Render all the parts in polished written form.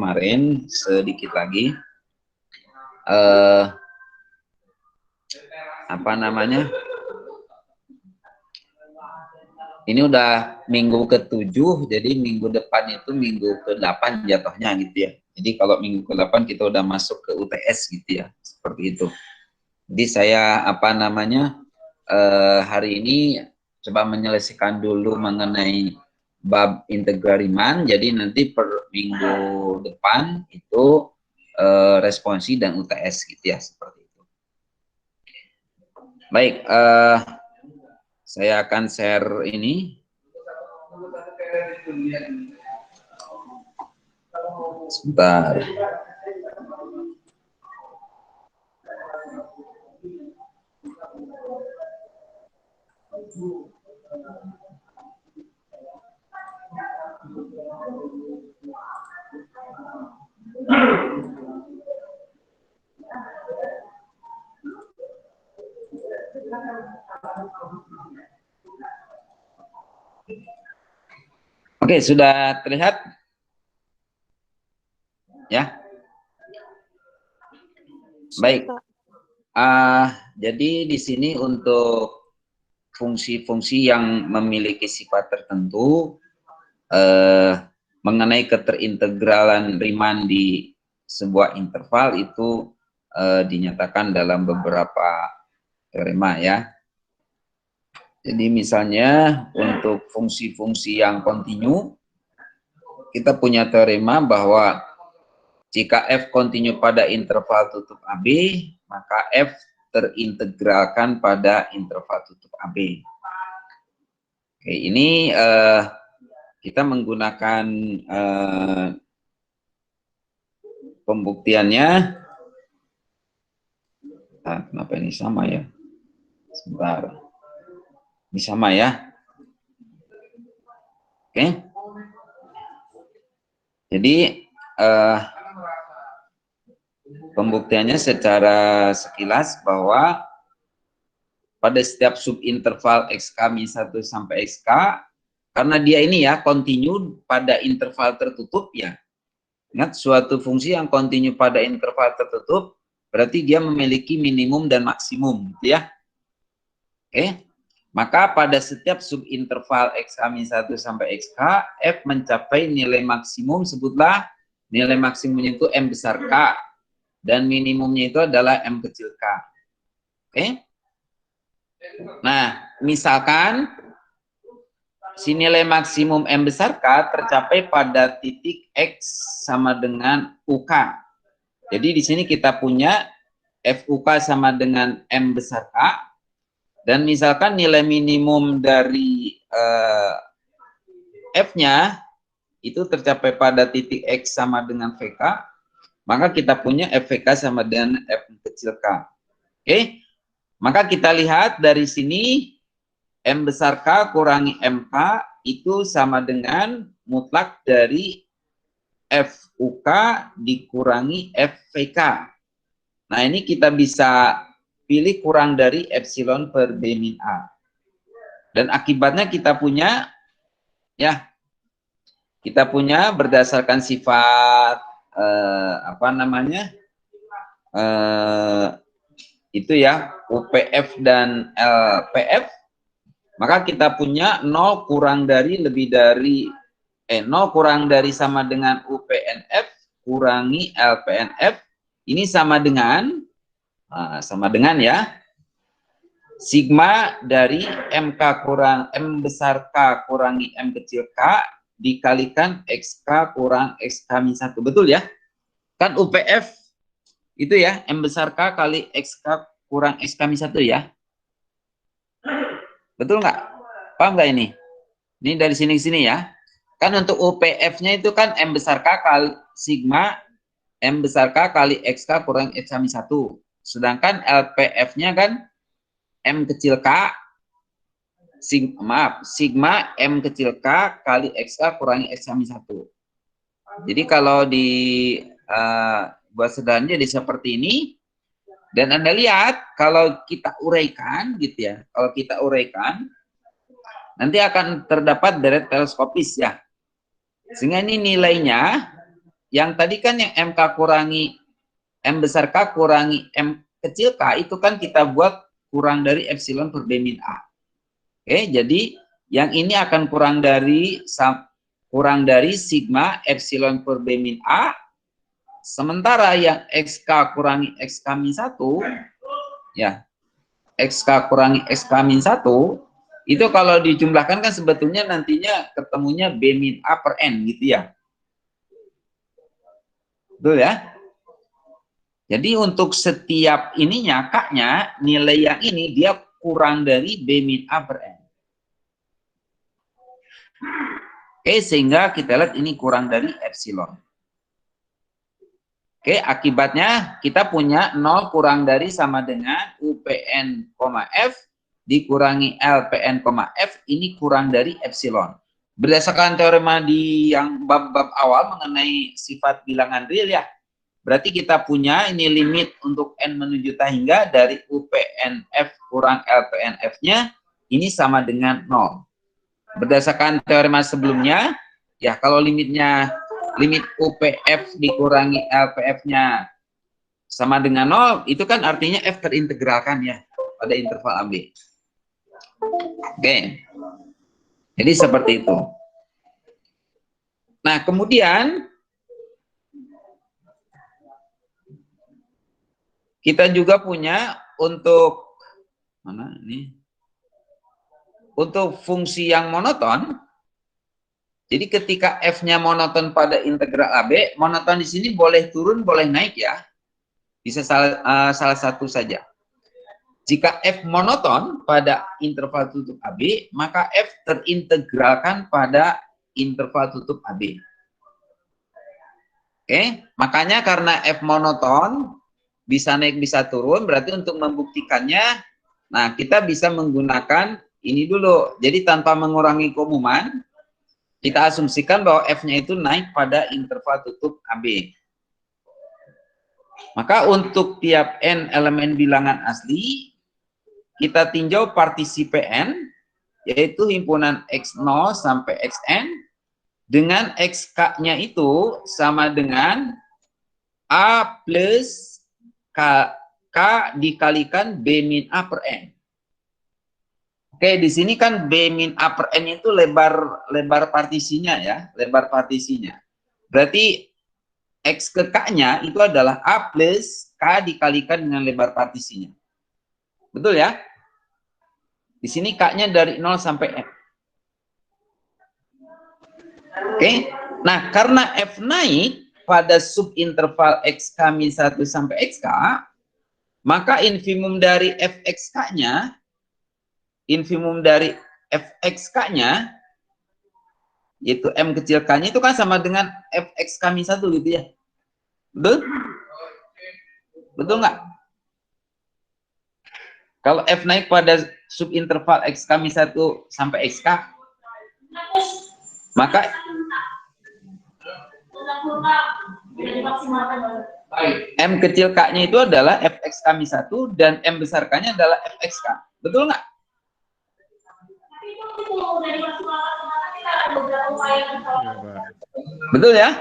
kemarin sedikit lagi. Apa namanya? Ini udah minggu ke-7, jadi minggu depan itu minggu ke-8 jatuhnya gitu ya. Jadi kalau minggu ke-8 kita udah masuk ke UTS gitu ya, seperti itu. Jadi saya apa namanya hari ini coba menyelesaikan dulu mengenai bab integrariman. Jadi nanti per minggu depan itu responsi dan UTS gitu ya, seperti itu. Baik, saya akan share ini. Sebentar. Oke, sudah terlihat? Ya. Baik. Jadi di sini untuk fungsi-fungsi yang memiliki sifat tertentu mengenai keterintegralan Riemann di sebuah interval itu dinyatakan dalam beberapa teorema ya. Jadi misalnya untuk fungsi-fungsi yang kontinu, kita punya teorema bahwa jika f kontinu pada interval tutup AB, maka f terintegralkan pada interval tutup AB. Oke, ini kita menggunakan pembuktiannya. Kenapa ini sama ya? Sebentar. Ini sama ya. Oke. Jadi pembuktiannya secara sekilas bahwa pada setiap subinterval xk-1 sampai xk, karena dia ini ya kontinu pada interval tertutup ya. Ingat, suatu fungsi yang kontinu pada interval tertutup berarti dia memiliki minimum dan maksimum gitu ya. Oke. Maka pada setiap subinterval xk-1 sampai xk, f mencapai nilai maksimum, sebutlah nilai maksimumnya itu m besar k, dan minimumnya itu adalah m kecil k. Oke? Nah, misalkan si nilai maksimum m besar k tercapai pada titik x sama dengan uk. Jadi di sini kita punya fuk sama dengan m besar k, dan misalkan nilai minimum dari f-nya itu tercapai pada titik x sama dengan vk, maka kita punya fvk sama dengan f kecil k. Oke, maka kita lihat dari sini m besar k kurangi mk itu sama dengan mutlak dari fuk dikurangi fvk. Nah, ini kita bisa pilih kurang dari epsilon per b min a. Dan akibatnya kita punya ya, kita punya berdasarkan sifat apa namanya itu ya, UPF dan LPF, maka kita punya 0 kurang dari lebih dari 0 kurang dari sama dengan UPNF kurangi LPNF, ini sama dengan ya sigma dari MK kurang M besar K kurangi M kecil K dikalikan XK kurang XK-1. Betul ya? Kan UPF itu ya M besar K kali XK kurang XK-1 ya? Betul nggak? Paham nggak ini? Ini dari sini ke sini ya. Kan untuk UPF-nya itu kan M besar K kali sigma M besar K kali XK kurang XK-1. Sedangkan LPF-nya kan M kecil K, sigma M kecil K kali XK kurangi XK-1. Jadi kalau di buat sederhananya jadi seperti ini. Dan Anda lihat kalau kita uraikan gitu ya, kalau kita uraikan nanti akan terdapat deret teleskopis ya. Sehingga ini nilainya yang tadi kan yang MK kurangi M besar K kurangi M kecil K itu kan kita buat kurang dari epsilon per B min A. Oke, jadi yang ini akan kurang dari sigma epsilon per B min A, sementara yang XK kurangi XK min 1, ya, XK kurangi XK min 1, itu kalau dijumlahkan kan sebetulnya nantinya ketemunya B min A per N gitu ya. Betul ya? Jadi untuk setiap ininya, K-nya, nilai yang ini dia kurang dari B min A per N. Oke, sehingga kita lihat ini kurang dari epsilon. Oke, akibatnya kita punya 0 kurang dari sama dengan UPN, F dikurangi LPN, F, ini kurang dari epsilon. Berdasarkan teorema di yang bab-bab awal mengenai sifat bilangan real ya, berarti kita punya ini limit untuk N menuju hingga dari UPNF kurang LPNF-nya, ini sama dengan 0. Berdasarkan teorema sebelumnya, ya kalau limit UPF dikurangi LPF-nya sama dengan 0, itu kan artinya F terintegralkan ya pada interval AB. Oke, jadi seperti itu. Nah, kemudian kita juga punya untuk mana ini? Untuk fungsi yang monoton. Jadi ketika F-nya monoton pada integral AB, monoton di sini boleh turun, boleh naik ya. Bisa salah satu saja. Jika F monoton pada interval tutup AB, maka F terintegralkan pada interval tutup AB. Oke, makanya karena F monoton, bisa naik bisa turun, berarti untuk membuktikannya, nah kita bisa menggunakan ini dulu. Jadi tanpa mengurangi keumuman, kita asumsikan bahwa F-nya itu naik pada interval tutup AB. Maka untuk tiap N elemen bilangan asli, kita tinjau partisi Pn, yaitu himpunan X0 sampai Xn, dengan XK-nya itu sama dengan A plus K dikalikan B min A per N. Oke, di sini kan B min A per N itu lebar partisinya ya, lebar partisinya. Berarti X ke K-nya itu adalah A plus K dikalikan dengan lebar partisinya. Betul ya? Di sini K-nya dari 0 sampai N. Oke, nah karena F naik pada subinterval XK-1 sampai XK, maka infimum dari Fxk-nya, yaitu M kecil K-nya itu kan sama dengan Fxk-1 gitu ya. Betul? Betul nggak? Kalau F naik pada subinterval XK-1 sampai XK, maka M kecil K-nya itu adalah Fxk-1 dan M besar K-nya adalah Fxk. Betul nggak? Betul ya?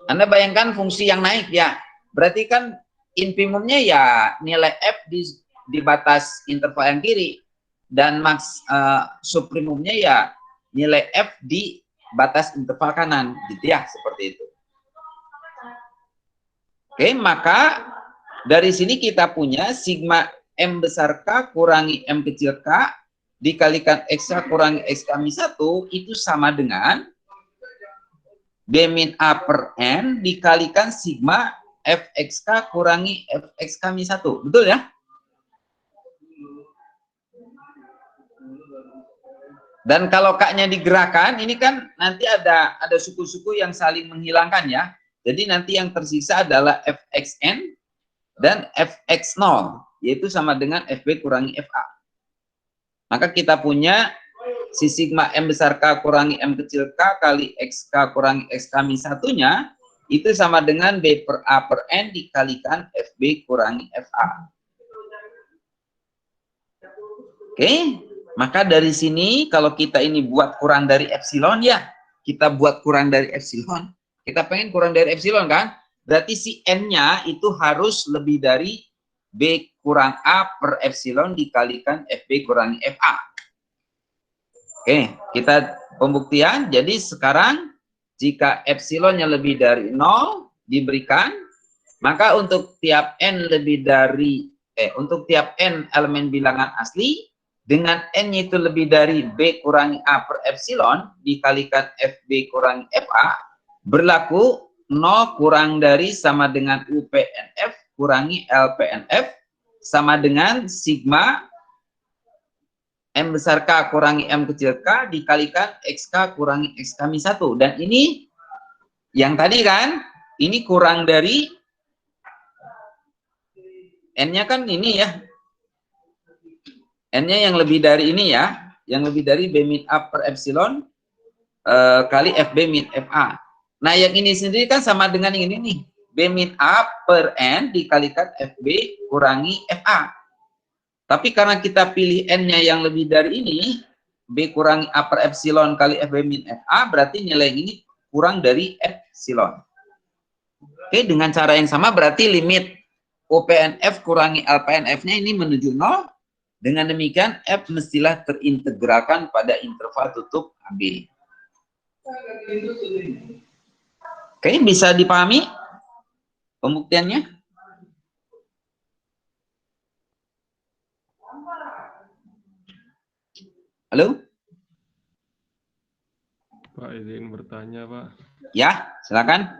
Anda bayangkan fungsi yang naik ya. Berarti kan infimumnya ya nilai F di batas interval yang kiri. Dan subprimumnya ya nilai F di batas interval kanan. Gitu ya, seperti itu. Oke, maka dari sini kita punya sigma M besar K kurangi M kecil K dikalikan XK kurangi XK-1 itu sama dengan B min A per N dikalikan sigma Fxk kurangi Fxk-1. Betul ya? Dan kalau K-nya digerakkan, ini kan nanti ada suku-suku yang saling menghilangkan ya. Jadi nanti yang tersisa adalah Fxn dan Fx0, yaitu sama dengan Fb kurangi Fa. Maka kita punya si sigma M besar K kurangi M kecil K kali XK kurangi XK-1-nya itu sama dengan B per A per N dikalikan FB kurangi FA. Oke, maka dari sini kalau kita ini buat kurang dari epsilon ya, kita buat kurang dari epsilon, Kita pengen kurang dari epsilon kan? Berarti si N-nya itu harus lebih dari B kurang A per epsilon dikalikan FB kurangi FA. Oke, kita pembuktian. Jadi sekarang jika epsilonnya lebih dari 0 diberikan, maka untuk tiap N lebih dari, untuk tiap N elemen bilangan asli, dengan N-nya itu lebih dari B kurangi A per epsilon dikalikan FB kurangi FA, berlaku 0 kurang dari sama dengan UPNF kurangi LPNF sama dengan sigma M besar K kurangi M kecil K dikalikan XK kurangi XK min 1. Dan ini yang tadi kan, ini kurang dari N-nya kan ini ya. N-nya yang lebih dari ini ya, yang lebih dari B min A per epsilon kali FB min FA. Nah, yang ini sendiri kan sama dengan ini nih. B min A per N dikalikan FB kurangi FA. Tapi karena kita pilih N-nya yang lebih dari ini, B kurangi A per epsilon kali FB min FA, berarti nilai ini kurang dari epsilon. Oke, dengan cara yang sama berarti limit OPNF kurangi LPNF-nya ini menuju 0. Dengan demikian, F mestilah terintegralkan pada interval tutup AB. Oke, bisa dipahami pembuktiannya? Halo? Pak, izin bertanya, Pak. Ya, silakan.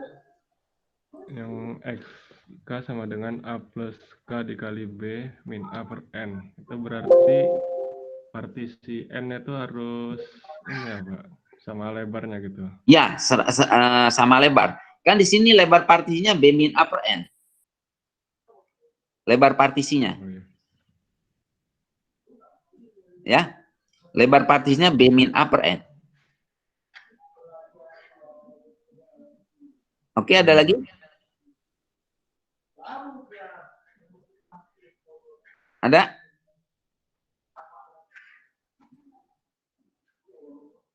Yang XK sama dengan A plus K dikali B min A per N. Itu berarti partisi N itu harus ini ya, Pak, sama lebarnya gitu. Ya, sama lebar. Kan di sini lebar partisinya B min A per N. Lebar partisinya. Oh, iya. Ya, lebar partisinya B min A per N. Oke, ada lagi? Ada?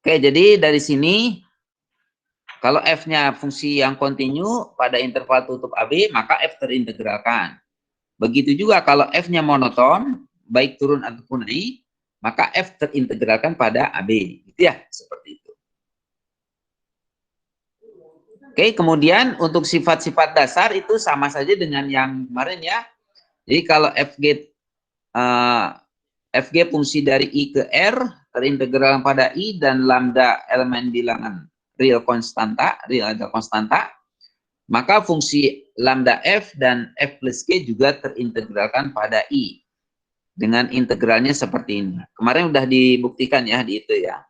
Oke, jadi dari sini kalau F-nya fungsi yang kontinu pada interval tutup AB, maka F terintegralkan. Begitu juga kalau F-nya monoton, baik turun ataupun naik, maka F terintegralkan pada AB. Gitu ya, seperti itu. Oke, kemudian untuk sifat-sifat dasar itu sama saja dengan yang kemarin ya. Jadi kalau FG fungsi dari I ke R terintegral pada I dan lambda elemen bilangan real ada konstanta, maka fungsi lambda F dan F plus G juga terintegralkan pada I dengan integralnya seperti ini. Kemarin udah dibuktikan ya di itu ya.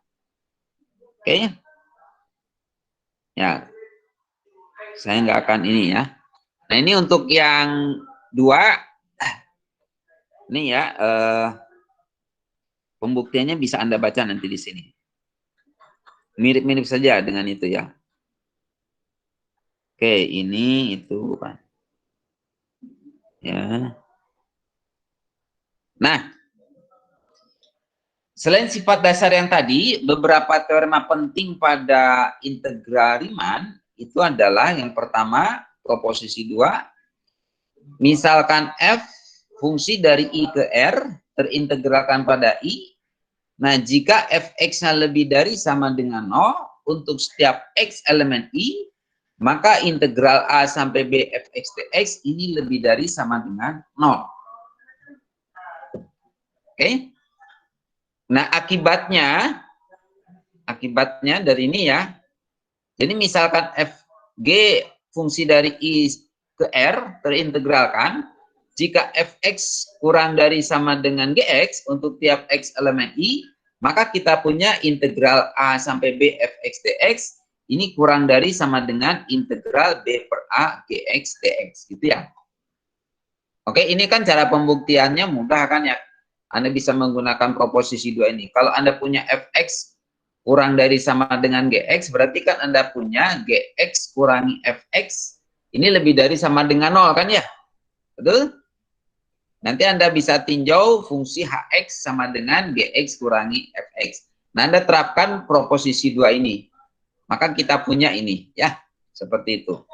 Oke. Ya. Saya nggak akan ini ya. Nah, ini untuk yang dua. Ini ya, pembuktiannya bisa Anda baca nanti di sini. Mirip-mirip saja dengan itu ya. Oke, ini itu kan. Ya. Nah, selain sifat dasar yang tadi, beberapa teorema penting pada integral Riemann itu adalah yang pertama, proposisi 2. Misalkan F fungsi dari I ke R terintegralkan pada I. Nah, jika Fx-nya lebih dari sama dengan 0 untuk setiap X elemen I, maka integral A sampai B Fx dx ini lebih dari sama dengan 0. Oke. Nah, akibatnya dari ini ya. Jadi misalkan Fg fungsi dari I ke R terintegralkan, jika Fx kurang dari sama dengan Gx untuk tiap X elemen I, maka kita punya integral A sampai B Fx dx ini kurang dari sama dengan integral B per A Gx dx, gitu ya. Oke, ini kan cara pembuktiannya mudah kan ya. Anda bisa menggunakan proposisi 2 ini. Kalau Anda punya Fx kurang dari sama dengan Gx, berarti kan Anda punya Gx kurangi Fx, ini lebih dari sama dengan 0 kan ya? Betul? Nanti Anda bisa tinjau fungsi Hx sama dengan Gx kurangi Fx. Nah, Anda terapkan proposisi 2 ini. Maka kita punya ini ya. Seperti itu.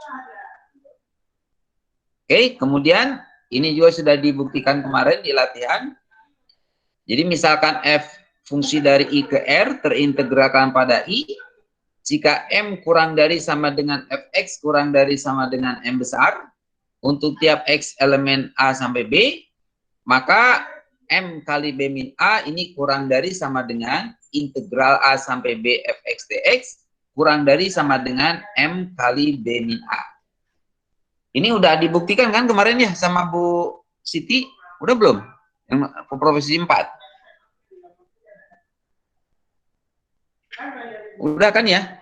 Oke, kemudian ini juga sudah dibuktikan kemarin di latihan. Jadi misalkan f fungsi dari I ke R terintegralkan pada I, jika M kurang dari sama dengan Fx kurang dari sama dengan M besar, untuk tiap X elemen A sampai B, maka M kali B min A ini kurang dari sama dengan integral A sampai B Fx dx, kurang dari sama dengan M kali B min A. Ini udah dibuktikan kan kemarin ya sama Bu Siti? Udah belum? Yang profesi 4. Udah kan ya?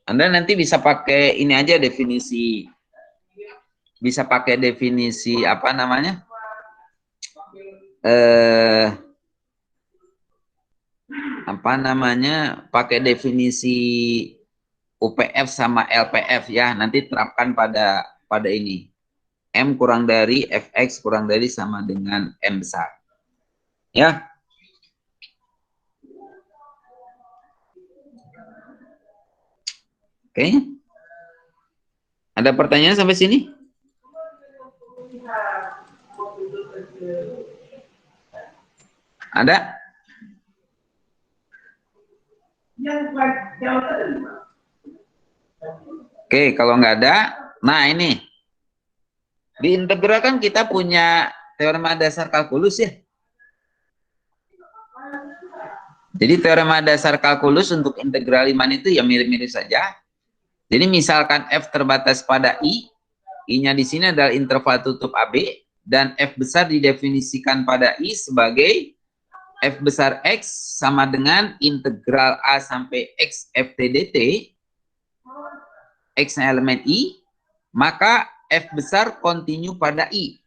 Anda nanti bisa pakai ini aja definisi. Bisa pakai definisi apa namanya? Pakai definisi UPF sama LPF ya, nanti terapkan pada ini. M kurang dari Fx kurang dari sama dengan M besar. Ya. Oke. Ada pertanyaan sampai sini? Ada? Oke, kalau nggak ada, nah ini. Di integral kan kita punya teorema dasar kalkulus ya. Jadi teorema dasar kalkulus untuk integral Riemann itu ya mirip-mirip saja. Jadi misalkan F terbatas pada I, I-nya di sini adalah interval tutup AB, dan F besar didefinisikan pada I sebagai F besar X sama dengan integral A sampai X Ft dt, X-nya elemen I, maka F besar kontinu pada I.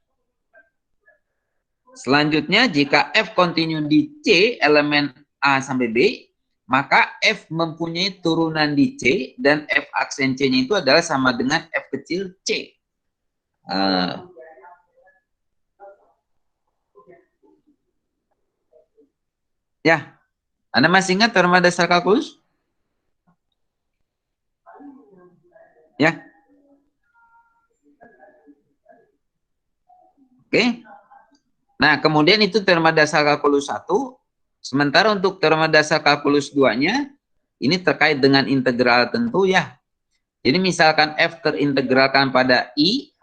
Selanjutnya, jika F kontinu di C, elemen A sampai B, maka F mempunyai turunan di C, dan F aksen C-nya itu adalah sama dengan F kecil C. Ya, Anda masih ingat teorema dasar kalkulus? Ya. Oke. Nah, kemudian itu teorema dasar kalkulus 1. Sementara untuk teorema dasar kalkulus 2-nya, ini terkait dengan integral tentu ya. Jadi misalkan F terintegralkan pada I,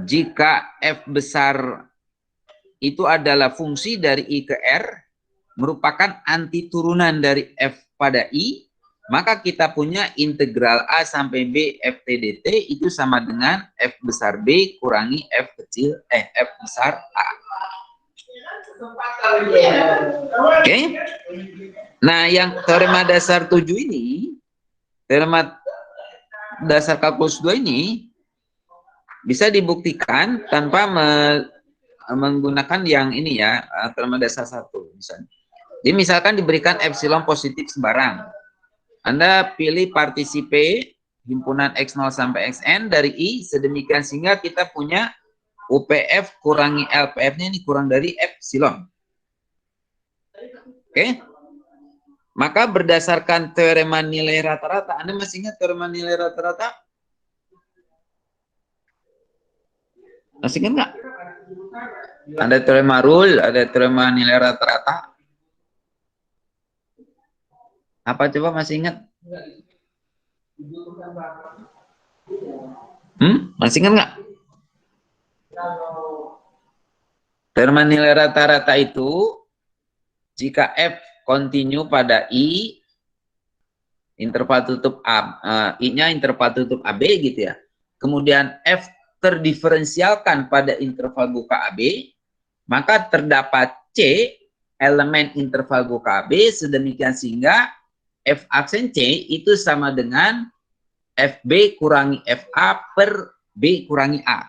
jika F besar itu adalah fungsi dari I ke R, merupakan antiturunan dari F pada I, maka kita punya integral A sampai B Ft dt itu sama dengan F besar B kurangi F besar A. Oke. Nah, yang teorema dasar 7 ini, teorema dasar kalkulus 2 ini bisa dibuktikan tanpa menggunakan yang ini ya, teorema dasar 1 misalnya. Jadi misalkan diberikan epsilon positif sembarang. Anda pilih partisi P, himpunan X0 sampai Xn dari I, sedemikian sehingga kita punya UPF kurangi LPF-nya ini kurang dari epsilon. Oke. Maka berdasarkan teorema nilai rata-rata, Anda masih ingat teorema nilai rata-rata? Masih ingat nggak? Ada teorema rule, ada teorema nilai rata-rata. Apa coba masih ingat? Masih ingat nggak? Teorema nilai rata-rata itu jika F kontinu pada I, interval tutup A, I-nya interval tutup AB gitu ya. Kemudian F terdiferensialkan pada interval buka AB, maka terdapat C elemen interval buka AB sedemikian sehingga F aksen C itu sama dengan FB kurangi FA per B kurangi A.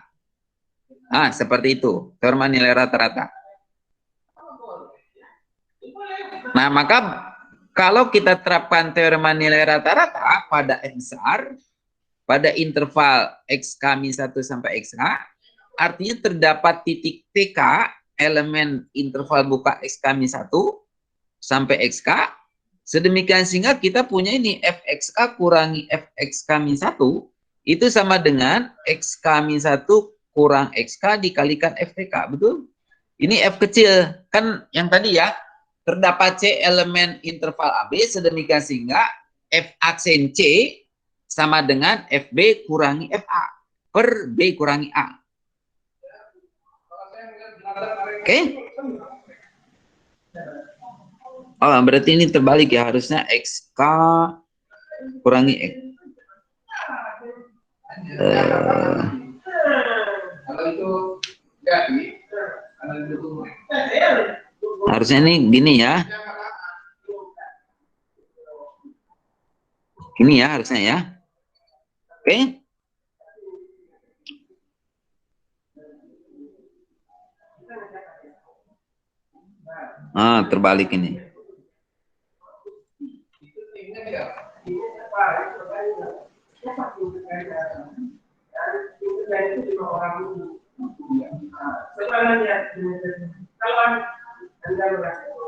Nah, seperti itu. Teorema nilai rata-rata. Nah, maka kalau kita terapkan teorema nilai rata-rata pada F besar, pada interval XK-1 sampai XK, artinya terdapat titik TK, elemen interval buka XK-1, sampai XK. Sedemikian sehingga kita punya ini fxk kurangi fxk min 1 itu sama dengan xk min 1 kurang xk dikalikan ftk, betul? Ini f kecil, kan yang tadi ya, terdapat C elemen interval AB sedemikian sehingga f aksen C sama dengan fb kurangi fa per b kurangi a. Oke? Oh, berarti ini terbalik ya, harusnya XK kurangi X. Harusnya ini gini ya. Gini ya harusnya ya. Oke? Ah, terbalik ini.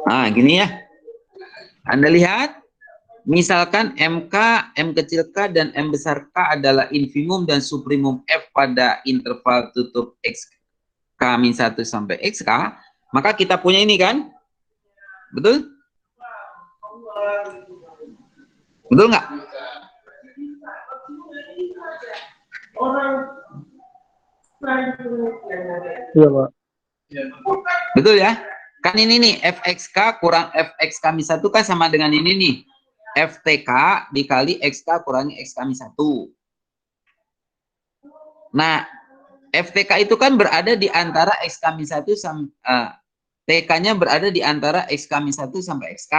Ah, gini ya. Anda lihat, misalkan MK, M kecil K, dan M besar K adalah infimum dan suprimum F pada interval tutup XK min 1 sampai XK, maka kita punya ini kan? Betul? Betul nggak? Iya, Pak. Betul ya? Kan ini nih, fxk kurang fxk min 1 kan sama dengan ini nih. ftk dikali xk kurangi xk min 1. Nah, ftk itu kan berada di antara xk min 1 sampai tk-nya berada di antara xk min 1 sampai xk.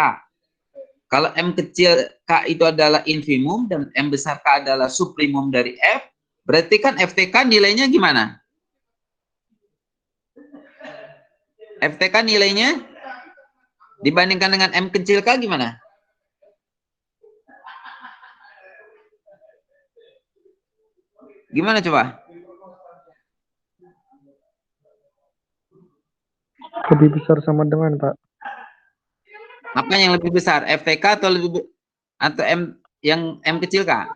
Kalau M kecil K itu adalah infimum dan M besar K adalah suprimum dari F, berarti kan FTK nilainya gimana? FTK nilainya dibandingkan dengan M kecil K gimana? Gimana coba? Lebih besar sama dengan, Pak. Apa yang lebih besar? FTK atau M yang M kecil K?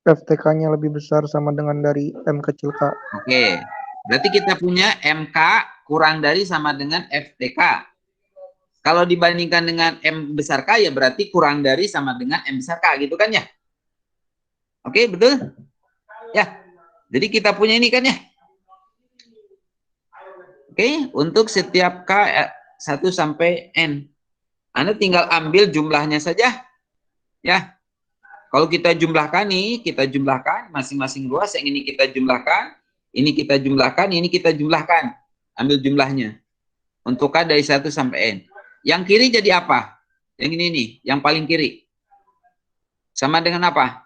FTK-nya lebih besar sama dengan dari M kecil K. Oke. Berarti kita punya MK kurang dari sama dengan FTK. Kalau dibandingkan dengan M besar K ya berarti kurang dari sama dengan M besar K gitu kan ya? Oke, betul? Ya. Jadi kita punya ini kan ya? Oke, untuk setiap K 1 sampai N. Anda tinggal ambil jumlahnya saja. Ya. Kalau kita jumlahkan nih, kita jumlahkan masing-masing ruas, yang ini kita jumlahkan, ini kita jumlahkan, ini kita jumlahkan. Ambil jumlahnya. Untuk K dari 1 sampai N. Yang kiri jadi apa? Yang ini nih, yang paling kiri. Sama dengan apa?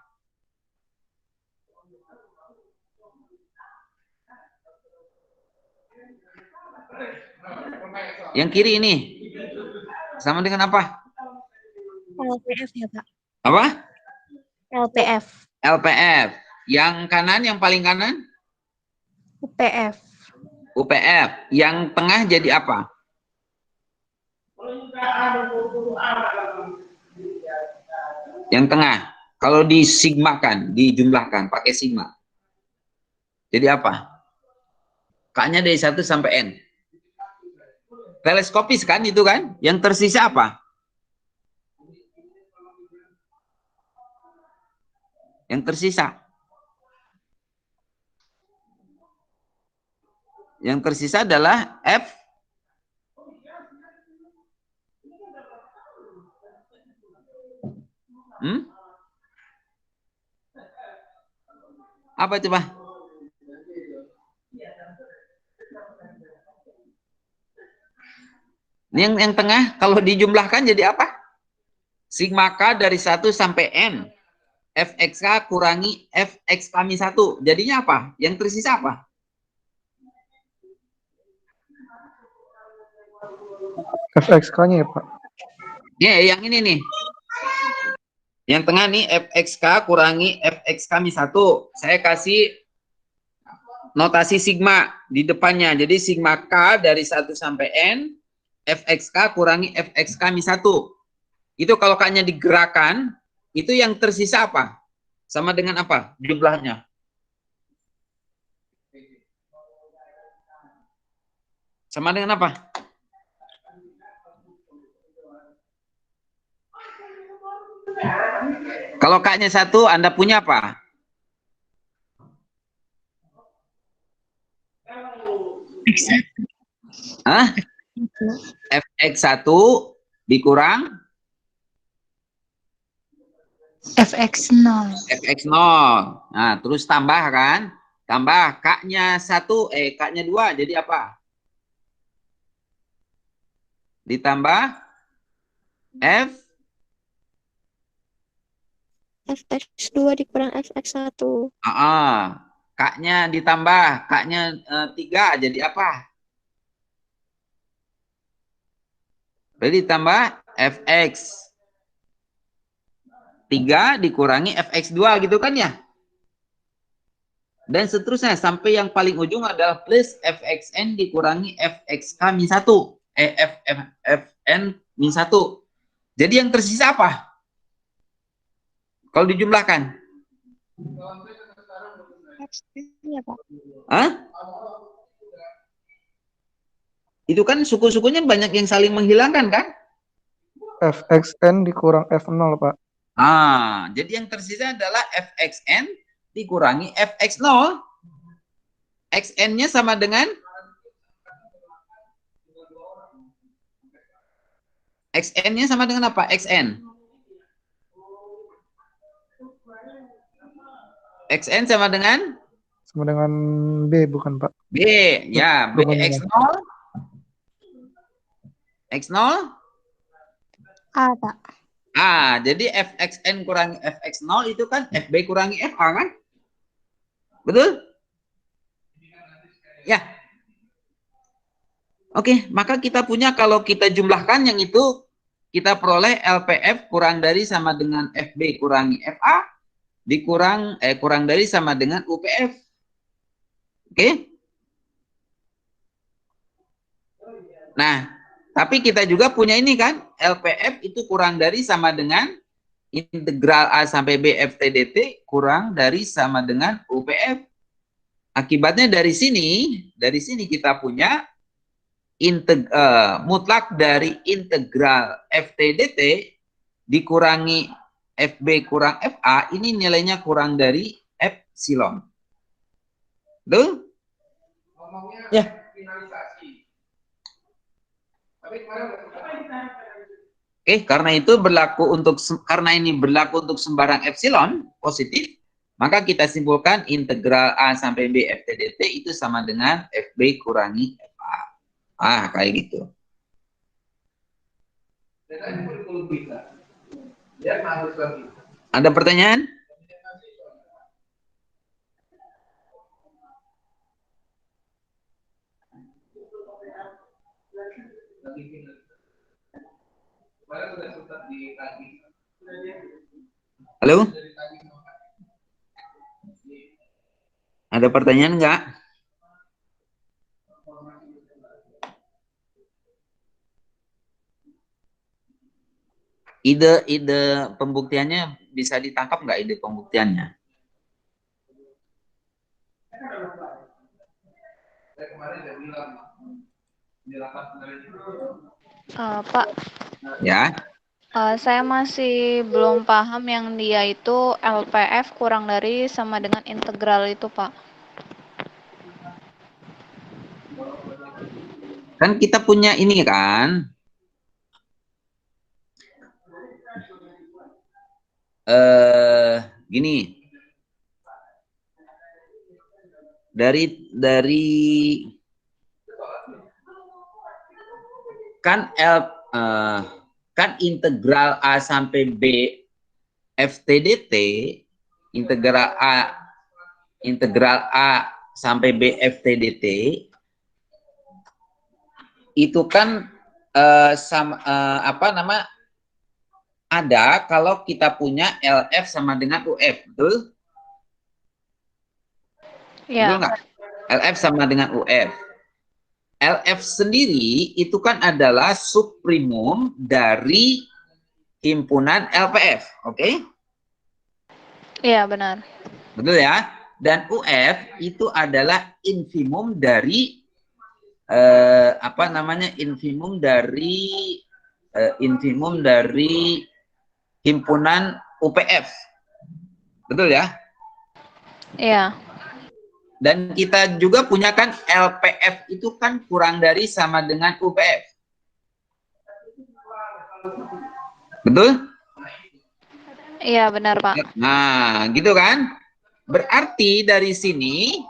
Yang kiri ini. Sama dengan apa? LPF ya, Pak. Apa? LPF. LPF. Yang kanan, yang paling kanan? UPF. UPF. Yang tengah jadi apa? Yang tengah. Kalau disigmakan, dijumlahkan, pakai sigma. Jadi apa? K-nya dari 1 sampai N. Teleskopis kan itu kan? Yang tersisa apa? Yang tersisa. Yang tersisa adalah F. Apa coba? Ini yang tengah kalau dijumlahkan jadi apa? Sigma K dari 1 sampai N. Fxk kurangi Fxk min 1. Jadinya apa? Yang tersisa apa? FXK-nya ya, Pak? Ya, yang ini nih. Yang tengah nih Fxk kurangi Fxk min 1. Saya kasih notasi sigma di depannya. Jadi sigma K dari 1 sampai N, fxk kurangi fxk min 1. Itu kalau K-nya digerakkan, itu yang tersisa apa? Sama dengan apa jumlahnya? Sama dengan apa? Kalau K-nya 1, Anda punya apa? Hah? fx1 dikurang FX0. fx0. Nah, terus tambah kan? Tambah K-nya 1, K-nya 2, jadi apa? Ditambah F FX2 dikurang FX1. K-nya ditambah, K-nya 3, jadi apa? Berarti ditambah Fx 3 dikurangi Fx2 gitu kan ya? Dan seterusnya sampai yang paling ujung adalah plus Fxn dikurangi Fxk min 1. Fn min 1. Jadi yang tersisa apa? Kalau dijumlahkan? Iya, Pak. Hah? Itu kan suku-sukunya banyak yang saling menghilangkan kan? Fxn dikurang F0, Pak. Jadi yang tersisa adalah Fxn dikurangi Fx0. Xn-nya sama dengan Xn-nya sama dengan apa? Xn. Xn sama dengan B, bukan, Pak? B, ya. B, X0. X0? A, Pak. Jadi Fxn kurangi Fx0 itu kan Fb kurangi Fa kan? Betul? Ya. Oke, maka kita punya kalau kita jumlahkan yang itu kita peroleh LPF kurang dari sama dengan Fb kurangi Fa kurang dari sama dengan UPF. Oke? Nah, tapi kita juga punya ini kan, LPF itu kurang dari sama dengan integral A sampai B FT/dt kurang dari sama dengan UPF. Akibatnya dari sini kita punya mutlak dari integral FT/dt dikurangi FB kurang FA, ini nilainya kurang dari epsilon. Betul? Ya. Oke, karena ini berlaku untuk sembarang epsilon positif, maka kita simpulkan integral A sampai B FT/dt itu sama dengan FB kurangi FA. Kayak gitu. Ada pertanyaan? Halo? Ada pertanyaan enggak? Ide pembuktiannya bisa ditangkap nggak ide pembuktiannya? Pak, Ya. saya masih belum paham yang dia itu LPF kurang dari sama dengan integral itu, Pak. Kan kita punya ini kan. Gini. Dari kan kan integral A sampai B FT/dt, integral A sampai B FT/dt itu kan ada kalau kita punya LF sama dengan UF, betul? Ya. Betul nggak? LF sama dengan UF. LF sendiri itu kan adalah subprimum dari himpunan LPF, oke? Iya, benar. Betul ya? Dan UF itu adalah infimum dari infimum dari himpunan UPF. Betul ya? Iya. Dan kita juga punya kan LPF itu kan kurang dari sama dengan UPF. Betul? Iya, benar, Pak. Nah, gitu kan? Berarti dari sini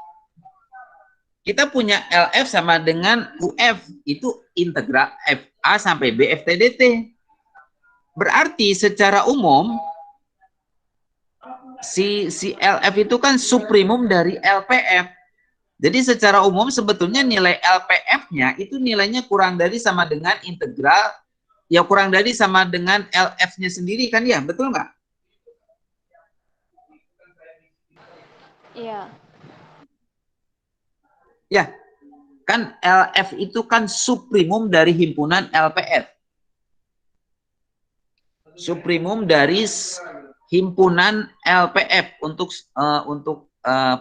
kita punya LF sama dengan UF, itu integral FA sampai B FTDT. Berarti secara umum si LF itu kan suprimum dari LPF. Jadi secara umum sebetulnya nilai LPF-nya itu nilainya kurang dari sama dengan integral, ya kurang dari sama dengan LF-nya sendiri kan ya, betul nggak? Iya. Ya, kan LF itu kan suprimum dari himpunan LPF. Suprimum dari himpunan LPF untuk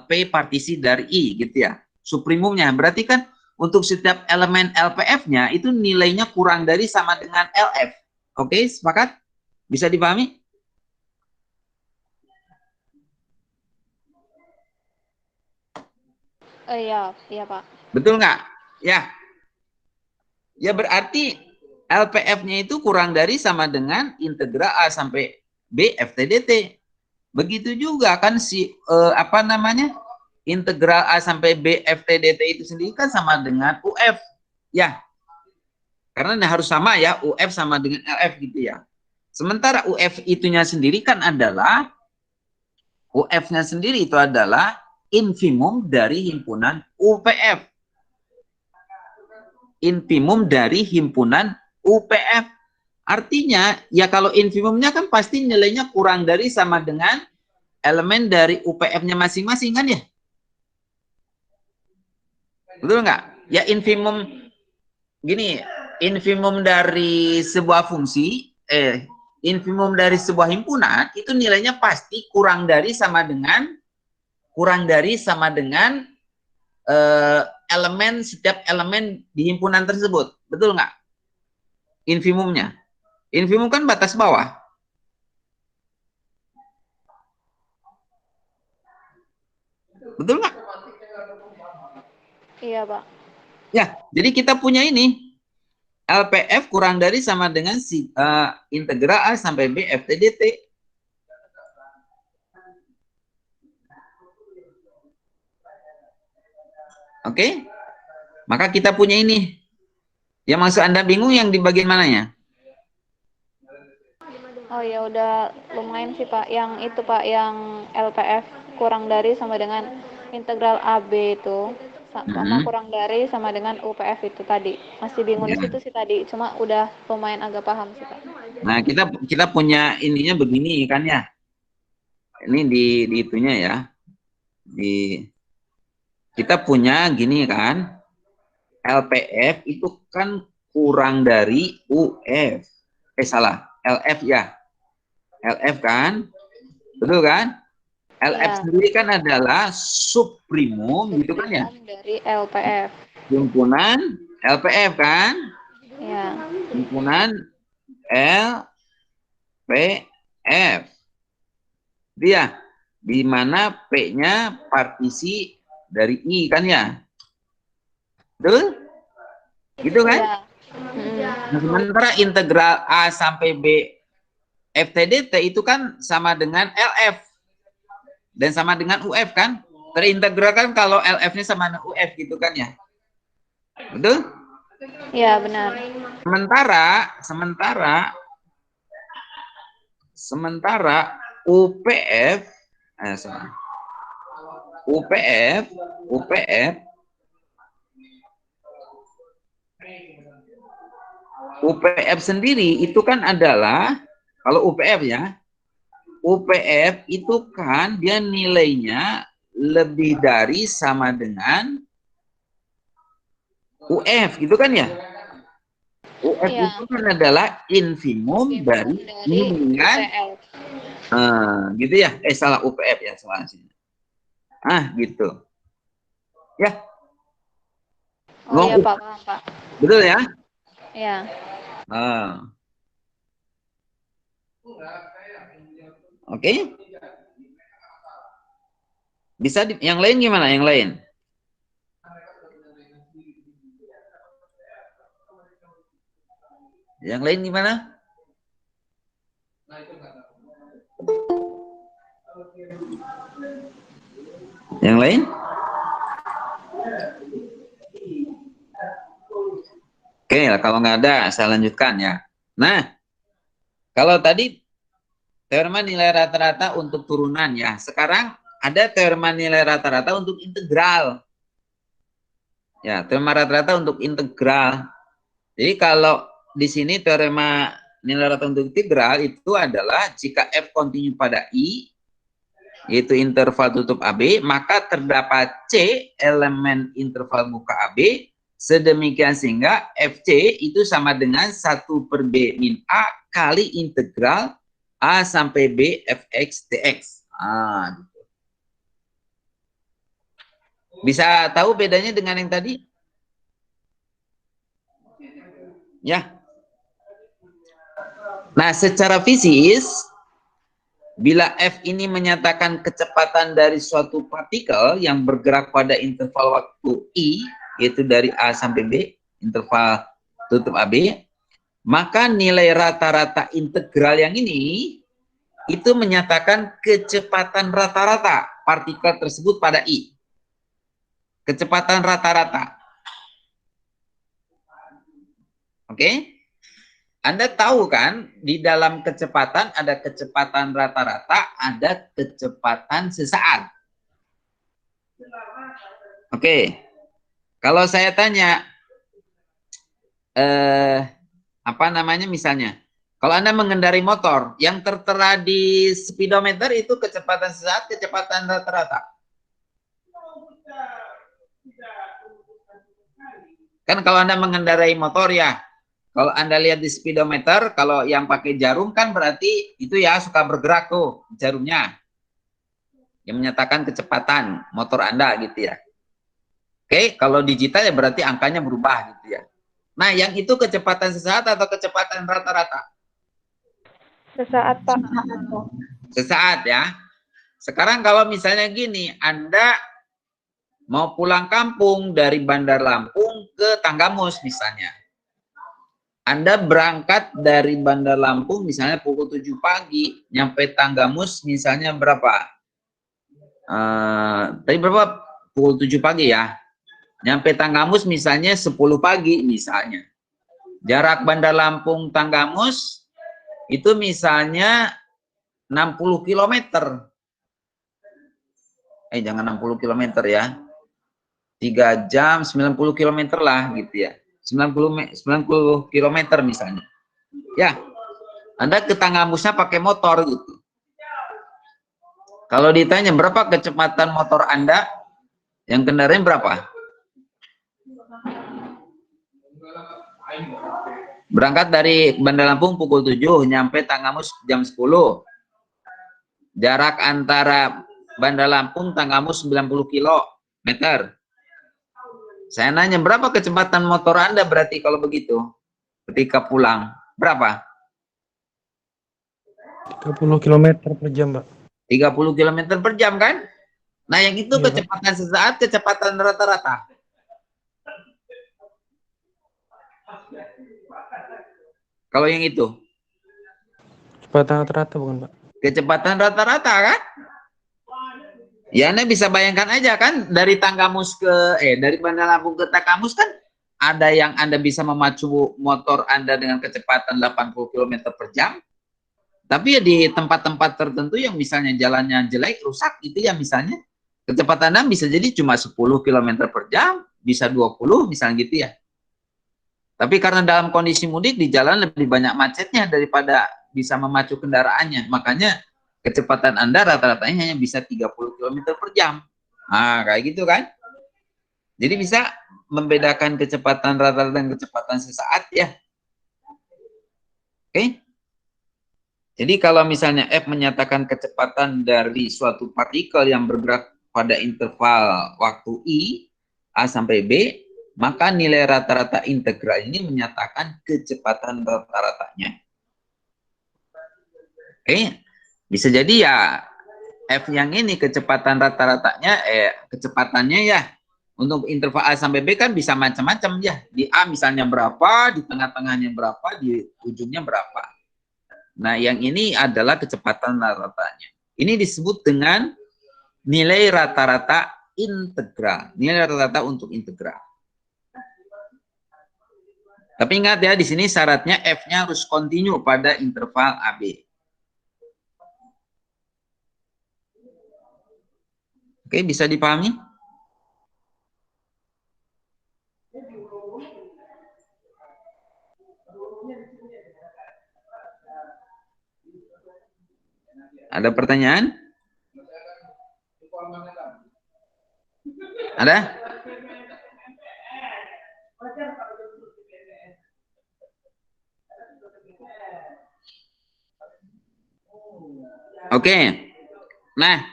P partisi dari I gitu ya. Suprimumnya berarti kan untuk setiap elemen LPF-nya itu nilainya kurang dari sama dengan LF. Oke, sepakat? Bisa dipahami? Iya, iya, Pak. Betul nggak? Ya. Ya berarti LPF-nya itu kurang dari sama dengan integral A sampai B FTDT. Begitu juga kan si integral A sampai B FTDT itu sendiri kan sama dengan UF. Ya. Karena harus sama ya, UF sama dengan LF gitu ya. Sementara UF itunya sendiri kan adalah UF-nya sendiri itu adalah infimum dari himpunan UPF. Infimum dari himpunan UPF. Artinya, ya kalau infimumnya kan pasti nilainya kurang dari sama dengan elemen dari UPF-nya masing-masing kan ya? Betul nggak? Ya infimum, gini, infimum dari sebuah fungsi, infimum dari sebuah himpunan, itu nilainya pasti kurang dari sama dengan setiap elemen di himpunan tersebut. Betul nggak? Infimumnya. Infimum kan batas bawah. Betul nggak? Iya, Pak. Ya, jadi kita punya ini. LPF kurang dari sama dengan integral A sampai B FTDT. Oke? Maka kita punya ini. Yang maksud Anda bingung yang di bagian mananya? Oh ya udah lumayan sih Pak. Yang itu Pak, yang LPF kurang dari sama dengan integral AB itu sama kurang dari sama dengan UPF itu tadi. Masih bingung di situ sih tadi. Cuma udah lumayan agak paham sih Pak. Nah, kita punya ininya begini kan ya. Ini di itunya ya. Kita punya gini kan. LPF itu kan kurang dari UF. Salah. LF ya. LF kan? Betul kan? LF sendiri kan adalah subprimum gitu kan ya? Dari LPF. Himpunan LPF kan? Ya. Himpunan LPF. Dia di mana P-nya partisi dari I kan ya? Betul? Gitu kan? Ya. Nah, sementara integral A sampai B FTDT itu kan sama dengan LF. Dan sama dengan UF kan? Terintegralkan kalau LF-nya sama dengan UF gitu kan ya? Betul? Iya, benar. Sementara UPF UPF sendiri itu kan adalah, kalau UPF ya, UPF itu kan dia nilainya lebih dari sama dengan UF gitu kan ya? UF Iya. itu kan adalah infimum dari dengan UTF. gitu ya? Salah UPF ya, salah sini. Gitu. Ya. Oh iya Pak, paham Pak. Betul ya? Iya. Oke. Bisa yang lain gimana? Yang lain? Yang lain gimana? Yang lain? Oke, kalau nggak ada, saya lanjutkan ya. Nah, kalau tadi teorema nilai rata-rata untuk turunan ya. Sekarang ada teorema nilai rata-rata untuk integral. Ya, teorema rata-rata untuk integral. Jadi kalau di sini teorema nilai rata untuk integral itu adalah jika f kontinu pada I, yaitu interval tutup AB, maka terdapat C elemen interval muka AB, sedemikian sehingga FC itu sama dengan 1/B min A kali integral A sampai B fx dx. Gitu. Bisa tahu bedanya dengan yang tadi? Ya. Nah, secara fisis, bila F ini menyatakan kecepatan dari suatu partikel yang bergerak pada interval waktu I, yaitu dari A sampai B, interval tutup AB, maka nilai rata-rata integral yang ini itu menyatakan kecepatan rata-rata partikel tersebut pada I. Kecepatan rata-rata. Oke? Anda tahu kan, di dalam kecepatan ada kecepatan rata-rata, ada kecepatan sesaat. Oke. Kalau saya tanya, apa namanya misalnya, kalau Anda mengendarai motor, yang tertera di speedometer itu kecepatan sesaat, kecepatan rata-rata. Kan kalau Anda mengendarai motor ya, kalau Anda lihat di speedometer, kalau yang pakai jarum kan berarti itu ya suka bergerak tuh jarumnya. Yang menyatakan kecepatan motor Anda gitu ya. Oke, kalau digital ya berarti angkanya berubah gitu ya. Nah, yang itu kecepatan sesaat atau kecepatan rata-rata? Sesaat Pak. Sesaat ya. Sekarang kalau misalnya gini, Anda mau pulang kampung dari Bandar Lampung ke Tanggamus misalnya. Anda berangkat dari Bandar Lampung misalnya pukul 7 pagi, nyampe Tanggamus misalnya berapa? Tadi berapa? Pukul 7 pagi ya. Nyampe Tanggamus misalnya 10 pagi misalnya. Jarak Bandar Lampung Tanggamus itu misalnya 60 km. Jangan 60 km ya. 3 jam 90 km lah gitu ya. 90 km misalnya. Ya. Anda ke Tanggamusnya pakai motor gitu. Kalau ditanya berapa kecepatan motor Anda, yang kendarain berapa? Berangkat dari Bandar Lampung pukul 7, nyampe Tanggamus jam 10. Jarak antara Bandar Lampung Tanggamus 90 km. Saya nanya berapa kecepatan motor Anda berarti kalau begitu? Ketika pulang, berapa? 30 km per jam, Pak. 30 km per jam kan? Nah, yang itu kecepatan sesaat, kecepatan rata-rata. Kalau yang itu? Kecepatan rata-rata bukan, Pak? Kecepatan rata-rata kan? Ya, Anda bisa bayangkan aja kan, dari Tanggamus dari Bandar Lampung ke Tanggamus kan, ada yang Anda bisa memacu motor Anda dengan kecepatan 80 km per jam. Tapi ya di tempat-tempat tertentu yang misalnya jalannya jelek, rusak gitu ya misalnya, kecepatan Anda bisa jadi cuma 10 km per jam, bisa 20 misalnya gitu ya. Tapi karena dalam kondisi mudik di jalan lebih banyak macetnya daripada bisa memacu kendaraannya. Makanya kecepatan Anda rata-ratanya hanya bisa 30 km per jam. Nah, kayak gitu kan. Jadi bisa membedakan kecepatan rata-rata dan kecepatan sesaat ya. Oke. Jadi kalau misalnya F menyatakan kecepatan dari suatu partikel yang bergerak pada interval waktu I, A sampai B, maka nilai rata-rata integral ini menyatakan kecepatan rata-ratanya. Oke. Bisa jadi ya F yang ini kecepatan rata-ratanya, kecepatannya ya untuk interval A sampai B kan bisa macam-macam ya. Di A misalnya berapa, di tengah-tengahnya berapa, di ujungnya berapa. Nah, yang ini adalah kecepatan rata-ratanya. Ini disebut dengan nilai rata-rata integral. Nilai rata-rata untuk integral. Tapi ingat ya, di sini syaratnya F-nya harus kontinu pada interval AB. Oke, bisa dipahami? Ada pertanyaan? Ada? Oke. Nah,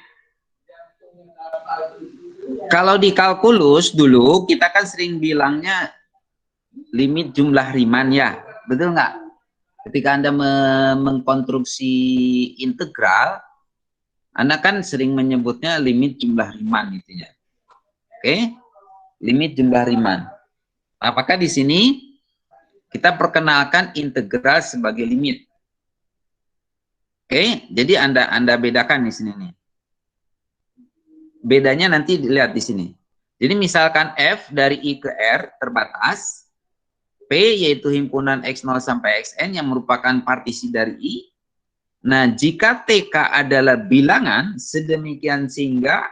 kalau di kalkulus dulu kita kan sering bilangnya limit jumlah Riemann ya, betul nggak? Ketika Anda mengkonstruksi integral, Anda kan sering menyebutnya limit jumlah Riemann gitu ya. Oke, limit jumlah Riemann. Apakah di sini kita perkenalkan integral sebagai limit? Oke, jadi Anda bedakan di sini nih. Bedanya nanti dilihat di sini. Jadi misalkan F dari I ke R terbatas, P yaitu himpunan X0 sampai Xn yang merupakan partisi dari I. Nah, jika TK adalah bilangan, sedemikian sehingga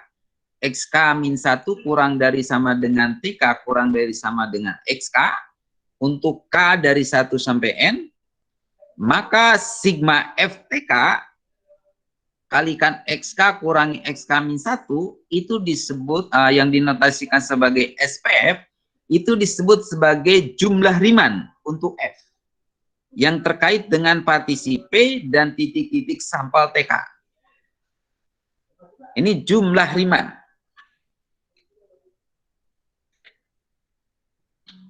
XK-1 kurang dari sama dengan TK kurang dari sama dengan XK, untuk K dari 1 sampai N, maka sigma FTK kalikan XK kurangi XK-1 itu disebut, yang dinotasikan sebagai SPF, itu disebut sebagai jumlah Riemann untuk F yang terkait dengan partisi P dan titik-titik sampel TK. Ini jumlah Riemann.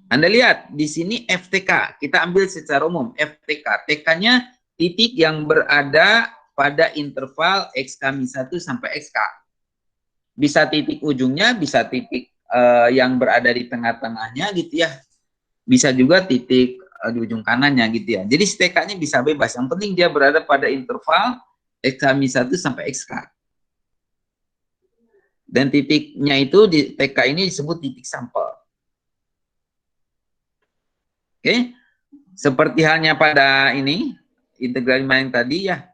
Anda lihat di sini FTK, kita ambil secara umum FTK. TK-nya titik yang berada pada interval XK-1 sampai XK. Bisa titik ujungnya, bisa titik yang berada di tengah-tengahnya gitu ya. Bisa juga titik di ujung kanannya gitu ya. Jadi TK-nya bisa bebas. Yang penting dia berada pada interval XK-1 sampai XK. Dan titiknya itu di TK ini disebut titik sampel. Oke. Seperti halnya pada ini integral Riemann yang tadi ya.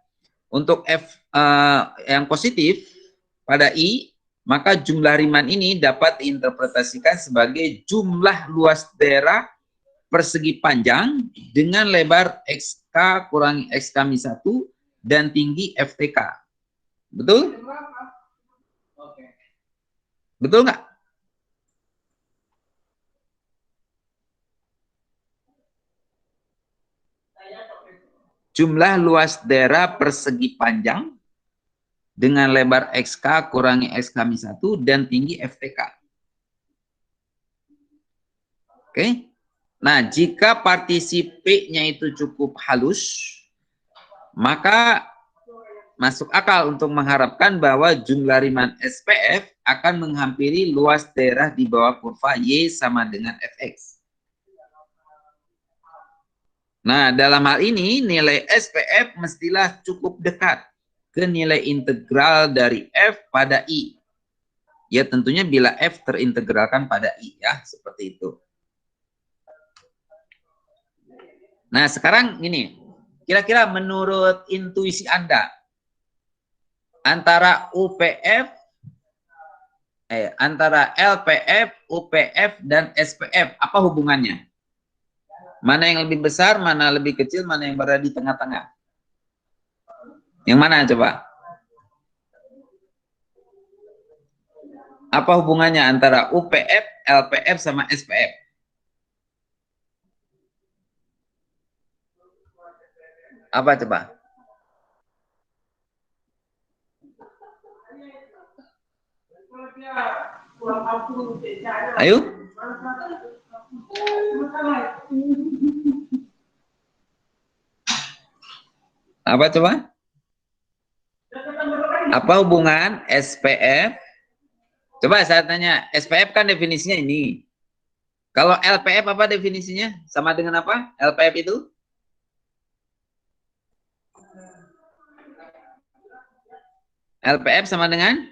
Untuk F yang positif pada I, maka jumlah Riemann ini dapat diinterpretasikan sebagai jumlah luas daerah persegi panjang dengan lebar XK kurangi XK-1 dan tinggi FTK. Betul? Betul nggak? Jumlah luas daerah persegi panjang dengan lebar XK kurangi XK-1 dan tinggi FTK. Oke. Nah, jika partisi P-nya itu cukup halus, maka masuk akal untuk mengharapkan bahwa jumlah Riemann SPF akan menghampiri luas daerah di bawah kurva Y sama dengan Fx. Nah, dalam hal ini nilai SPF mestilah cukup dekat ke nilai integral dari F pada I. Ya tentunya bila F terintegralkan pada I ya, seperti itu. Nah, sekarang gini, kira-kira menurut intuisi Anda, antara antara LPF, UPF, dan SPF, apa hubungannya? Mana yang lebih besar, mana lebih kecil, mana yang berada di tengah-tengah? Yang mana coba? Apa hubungannya antara UPF, LPF, sama SPF? Apa coba? Ayo. Apa coba? Apa hubungan SPF? Coba saya tanya, SPF kan definisinya ini. Kalau LPF apa definisinya? Sama dengan apa? LPF itu? LPF sama dengan?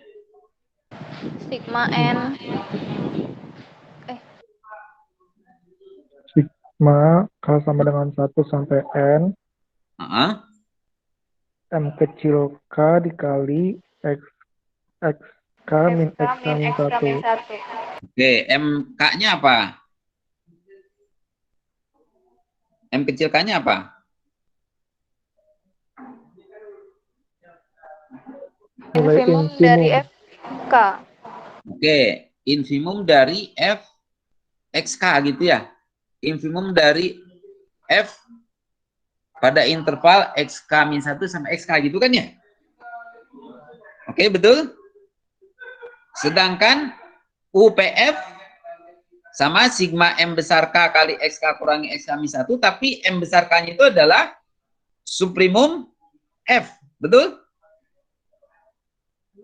Sigma N. Sigma kalau sama dengan 1 sampai N, M kecil K dikali X K min X min 1. Oke, MK-nya apa? M kecil K-nya apa? Infimum dari FK. Oke, infimum dari F XK gitu ya. Infimum dari F pada interval XK-1 sampai XK gitu kan ya? Oke, betul? Sedangkan UPF sama sigma M besar K kali XK kurangi XK-1, tapi M besar K-nya itu adalah suprimum F, betul?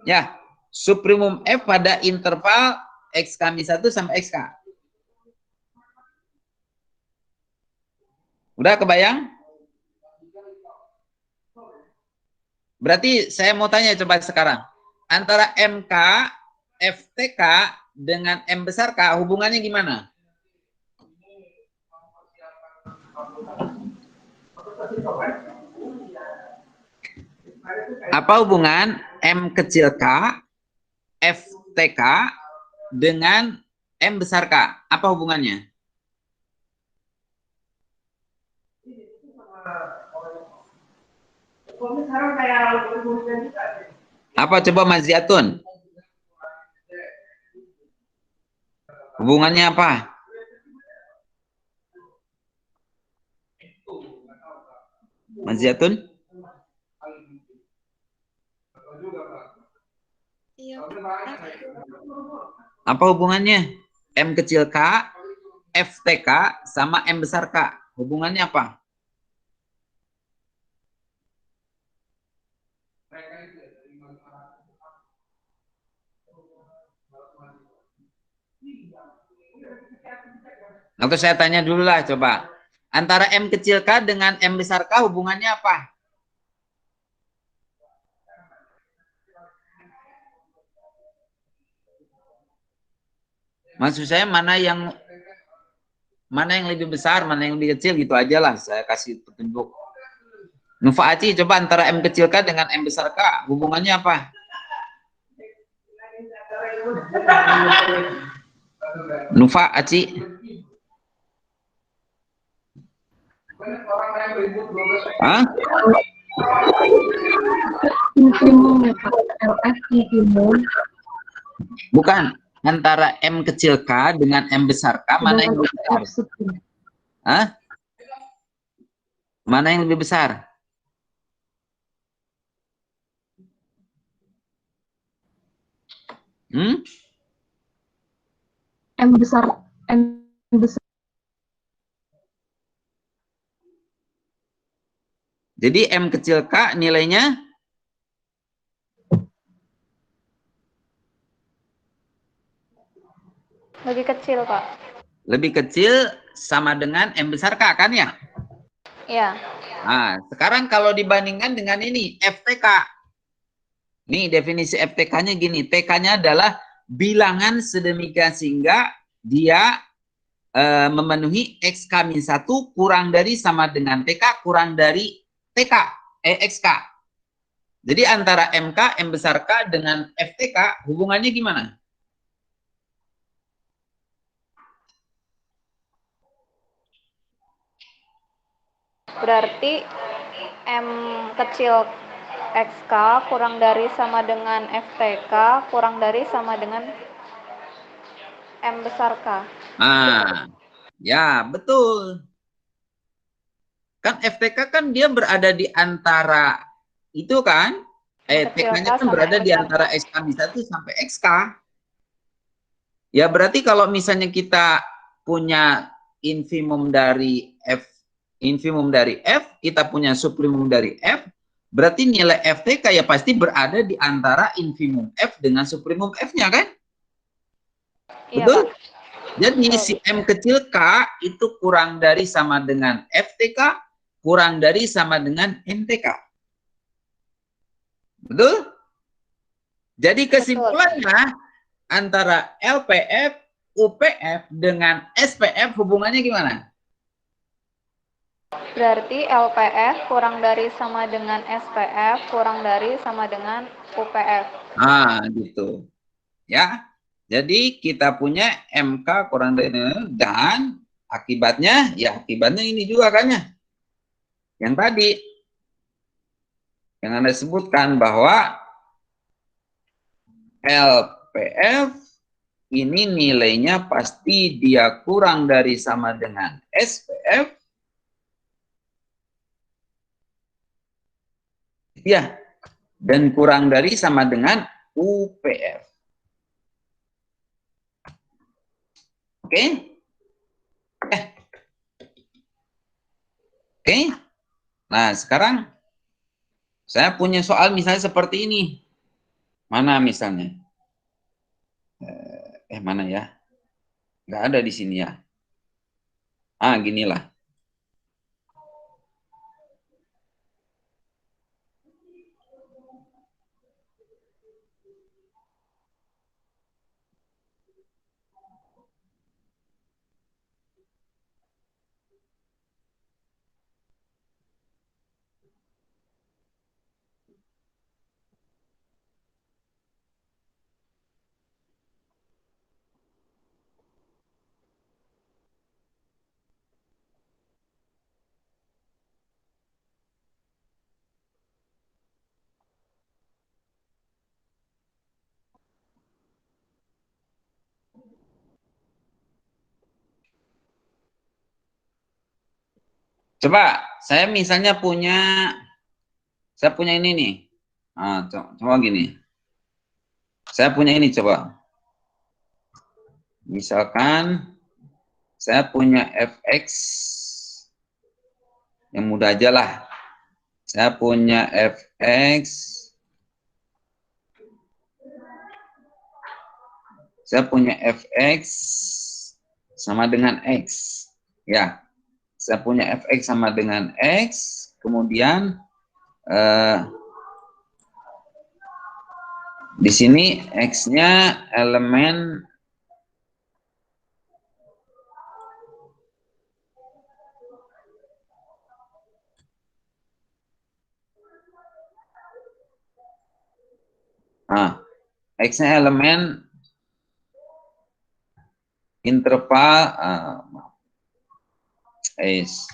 Ya, suprimum F pada interval XK-1 sampai XK. Udah kebayang? Berarti saya mau tanya coba sekarang. Antara MK, FTK dengan M besar K, hubungannya gimana? Apa hubungan M kecil K, FTK dengan M besar K? Apa hubungannya? Apa coba Mas Ziatun? Hubungannya apa? Mas Ziatun? Apa hubungannya? M kecil K, FTK, sama M besar K. Hubungannya apa? Atau saya tanya dulu lah coba. Antara M kecil K dengan M besar K hubungannya apa? Maksud saya mana yang lebih besar, mana yang lebih kecil gitu aja lah. Saya kasih petunjuk. Nufa Aci coba antara M kecil K dengan M besar K hubungannya apa? Nufa Aci. Hah? Infimum ya Pak. LF infimum. Bukan. Antara M kecil K dengan M besar K mana yang lebih besar? Hah? Mana yang lebih besar? M besar. Jadi M kecil K nilainya Lebih kecil, Pak. lebih kecil sama dengan M besar K kan ya? Iya. Nah, sekarang kalau dibandingkan dengan ini FTK. Nih definisi FTK-nya gini, TK-nya adalah bilangan sedemikian sehingga dia memenuhi XK-1 kurang dari sama dengan TK kurang dari XK. Jadi antara MK, M besar K dengan FTK hubungannya gimana? Berarti M kecil XK kurang dari sama dengan FTK kurang dari sama dengan M besar K. Nah, ya betul. Kan FTK kan dia berada di antara itu kan, Kecil K TK-nya kan sama berada M di besar antara K. SK1 sampai XK. Ya berarti kalau misalnya kita punya infimum dari F, kita punya sublimum dari F, berarti nilai FTK ya pasti berada di antara infimum F dengan sublimum F-nya kan? Iya, Betul? Pak. Jadi Betul. si M kecil K itu kurang dari sama dengan FTK, kurang dari sama dengan MTK. Betul? Jadi kesimpulannya antara LPF, UPF dengan SPF hubungannya gimana? Berarti LPF kurang dari sama dengan SPF kurang dari sama dengan UPF. Nah, gitu. Ya. Jadi kita punya MK kurang dari dan akibatnya ya akibatnya ini juga kan ya. Yang tadi yang Anda sebutkan bahwa LPF ini nilainya pasti dia kurang dari sama dengan SPF. Ya, dan kurang dari sama dengan UPF. Oke? Oke? Nah, sekarang saya punya soal misalnya seperti ini. Mana misalnya? Mana ya? Nggak ada di sini ya. Ginilah. Coba, saya misalnya punya ini nih. Coba gini. Saya punya ini coba. Misalkan saya punya fx yang mudah aja lah. Saya punya fx. Saya punya fx sama dengan x. Ya, saya punya fx sama dengan x. Kemudian di sini x-nya elemen x-nya elemen interval S.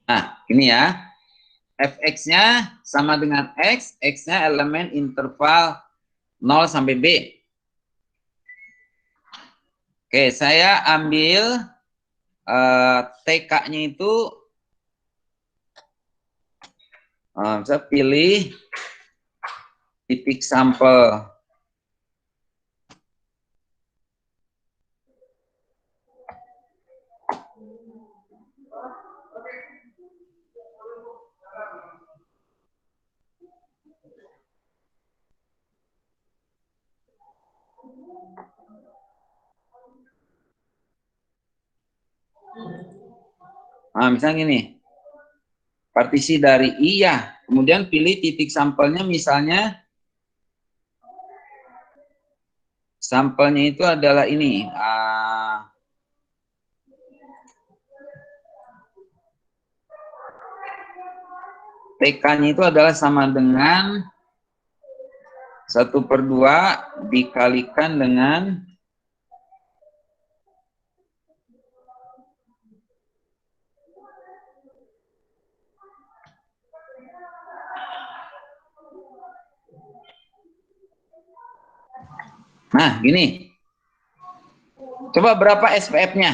Nah, ini ya. Fx-nya sama dengan X, X-nya elemen interval 0 sampai B. Oke, saya ambil TK-nya itu, saya pilih titik sampel. Misalnya gini, partisi dari I ya, kemudian pilih titik sampelnya misalnya, sampelnya itu adalah ini, TK-nya itu adalah sama dengan 1/2 dikalikan dengan Nah, gini. Coba berapa SPF-nya?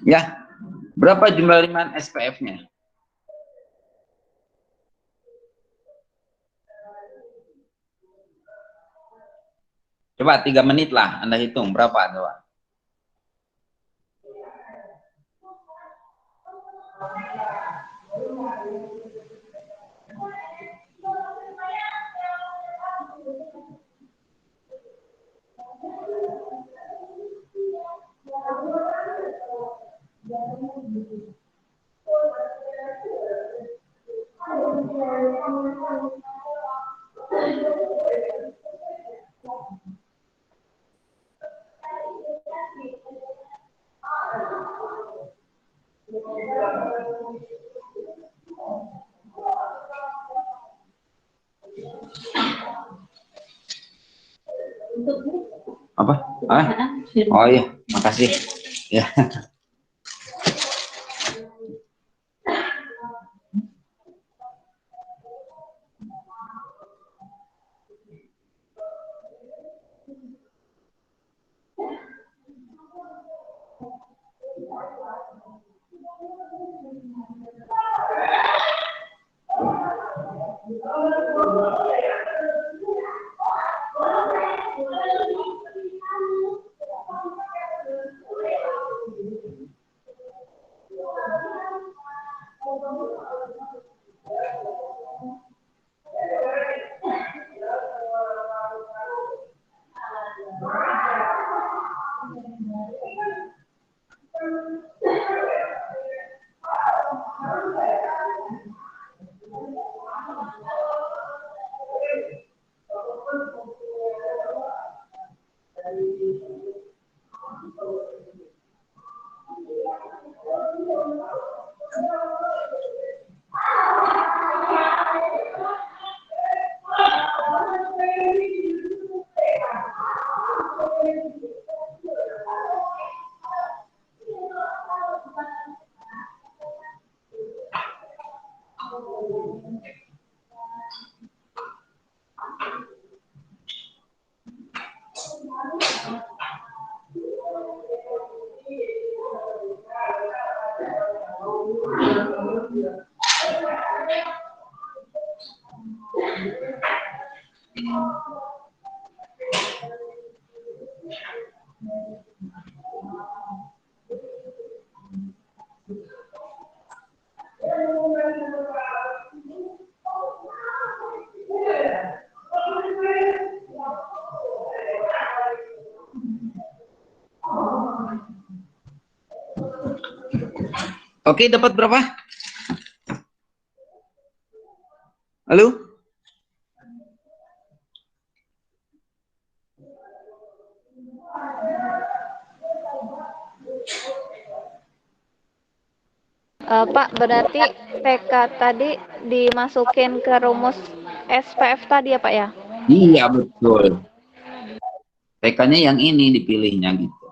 Ya, berapa jumlah liman SPF-nya? Coba 3 menit lah, Anda hitung berapa coba. Apa? Ah? Oh iya, makasih. Ya. Oke, dapat berapa? Halo? Pak, berarti PK tadi dimasukin ke rumus SPF tadi ya Pak ya? Iya, betul. TK-nya yang ini dipilihnya gitu.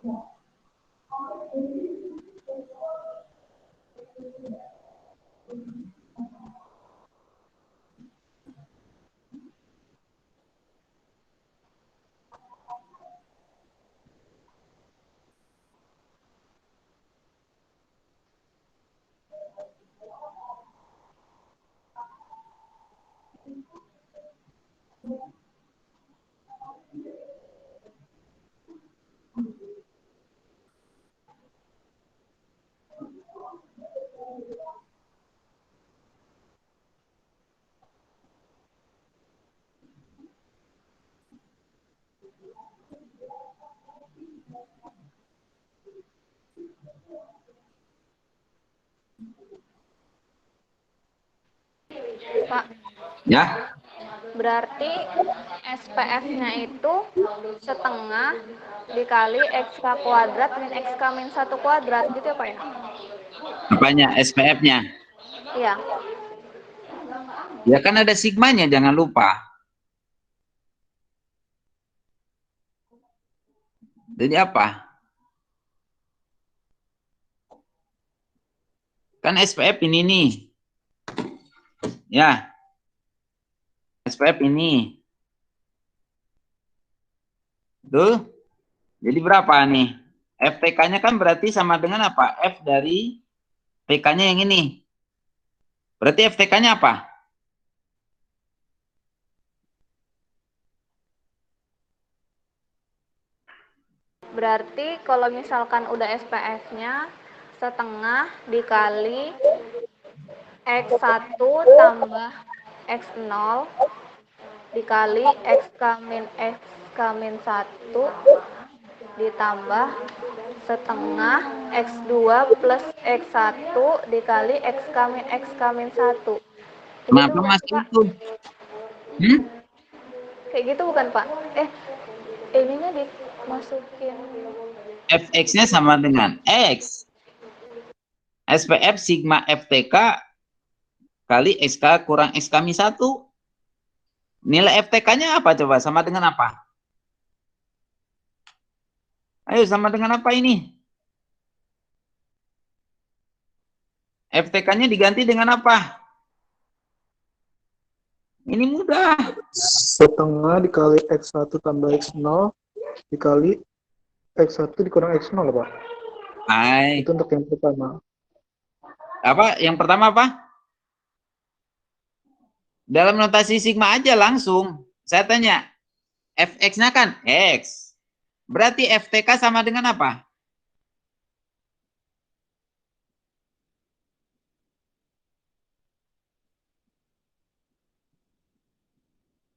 Pak, Ya, berarti SPF-nya itu setengah dikali XK kuadrat min XK min 1 kuadrat gitu ya Pak ya? apanya? SPF-nya. Iya. Ya kan ada sigmanya, jangan lupa. Jadi apa? Kan SPF ini nih. Ya. SPF ini. Tuh. Jadi berapa nih? FTK-nya kan berarti sama dengan apa? F dari TK-nya yang ini. Berarti FTK-nya apa? Berarti kalau misalkan udah SPF-nya setengah dikali X1 tambah X0 dikali XK min 1 ditambah setengah X2 plus X1 dikali XK min 1. Kayak gitu Kenapa bukan masih sih, Pak? itu? Hmm? Kayak gitu bukan, Pak? Ininya dimasukin. Fx-nya sama dengan X. SPF sigma FTK kali XK kurang XK min 1. Nilai FTK-nya apa coba? Sama dengan apa? Ayo, sama dengan apa ini? FTK-nya diganti dengan apa? Ini mudah. Setengah dikali X1 tambah X0 dikali X1 dikurang X0 Pak. Hai. Itu untuk yang pertama. Apa? Yang pertama apa? Dalam notasi sigma aja langsung. Saya tanya, Fx-nya kan X. Berarti FTK sama dengan apa?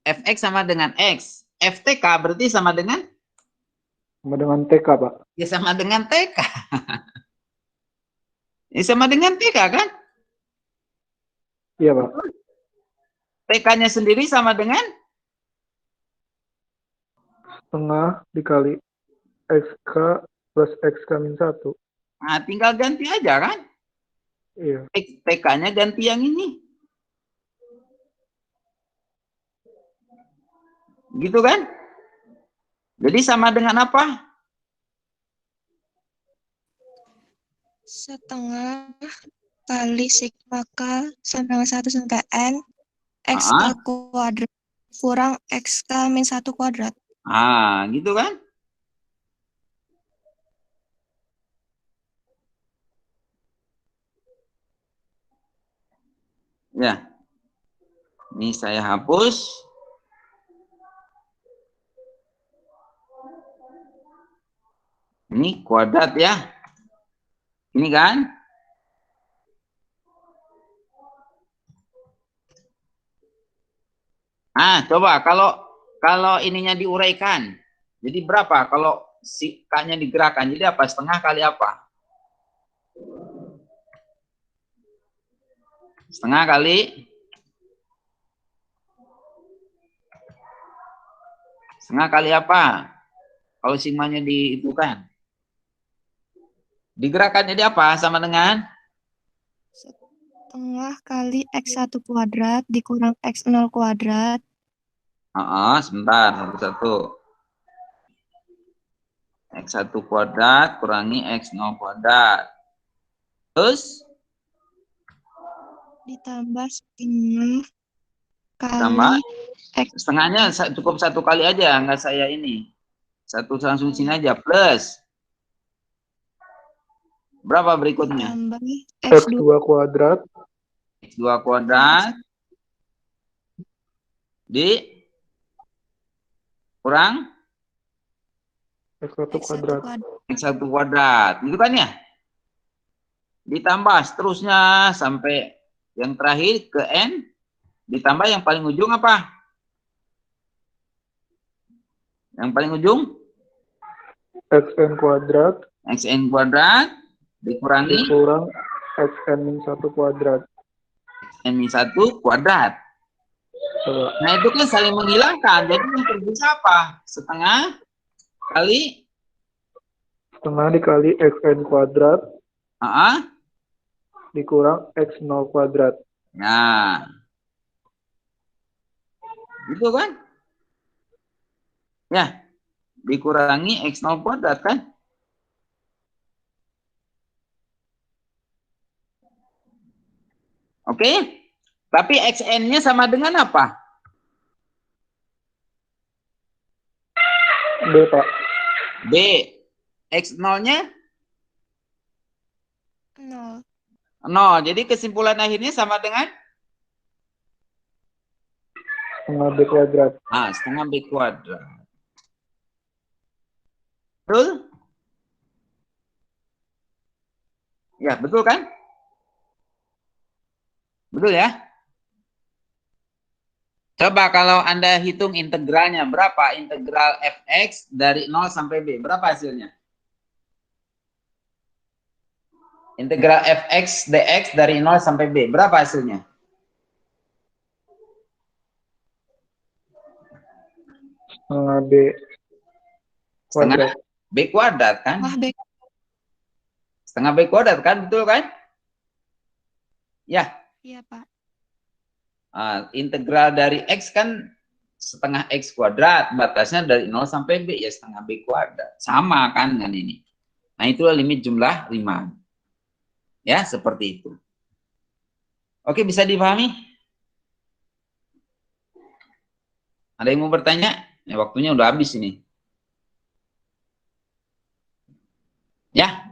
Fx sama dengan X. FTK berarti sama dengan? Sama dengan TK Pak. Ya sama dengan TK. Ya sama dengan TK kan? Iya Pak. TK-nya sendiri sama dengan? Setengah dikali XK plus XK min 1. Nah, tinggal ganti aja kan? Iya. TK-nya ganti yang ini. Gitu kan? Jadi sama dengan apa? Setengah kali sigma K sama dengan 1 sampai N XK kuadrat kurang XK min 1 kuadrat. Gitu kan? Ya. Ini saya hapus. Ini kuadrat ya. Ini kan? Coba kalau ininya diuraikan. Jadi berapa kalau si K-nya digerakkan? Jadi apa? Setengah kali apa? Setengah kali apa? Kalau sigmanya diitukan. Digerakkan jadi apa? Sama dengan? Setengah kali X1 kuadrat dikurang X0 kuadrat. Sebentar, satu-satu. X1 kuadrat kurangi X0 kuadrat. Terus ditambah setengah tambah kali X. setengahnya cukup satu kali aja, nggak saya ini. Satu langsung sini aja, plus. Berapa berikutnya? Tambah X2 X2 kuadrat X2 kuadrat di kurang X1 X1 kuadrat. kuadrat. X1 kuadrat. Gitu kan ya? Ditambah seterusnya sampai yang terakhir ke N. Ditambah yang paling ujung apa? Yang paling ujung? Xn kuadrat Xn kuadrat dikurangi dikurang Xn min 1 kuadrat. N min 1 kuadrat. Coba. Nah, itu kan saling menghilangkan. Jadi yang terbisa apa? Setengah kali Setengah dikali Xn kuadrat dikurang X0 kuadrat. Nah. Gitu kan? Ya. Dikurangi X0 kuadrat kan? Oke? Tapi Xn-nya sama dengan apa? B, Pak. B. X0-nya 0. 0. Jadi kesimpulan akhirnya sama dengan? Setengah B kuadrat. Setengah B kuadrat. Betul? Ya, betul kan? Betul ya? Coba kalau Anda hitung integralnya, berapa integral fx dari 0 sampai b? Berapa hasilnya? Integral fx dx dari 0 sampai b, berapa hasilnya? Setengah B kuadrat. B kuadrat kan? Wah, B. Setengah B kuadrat kan? Betul kan? Ya. Iya, Pak. Integral dari X kan setengah X kuadrat. Batasnya dari 0 sampai B. Ya setengah B kuadrat. Sama kan dengan ini. Nah itulah limit jumlah rimahan. Ya seperti itu. Oke, bisa dipahami? Ada yang mau bertanya? Ya, waktunya udah habis ini. Ya.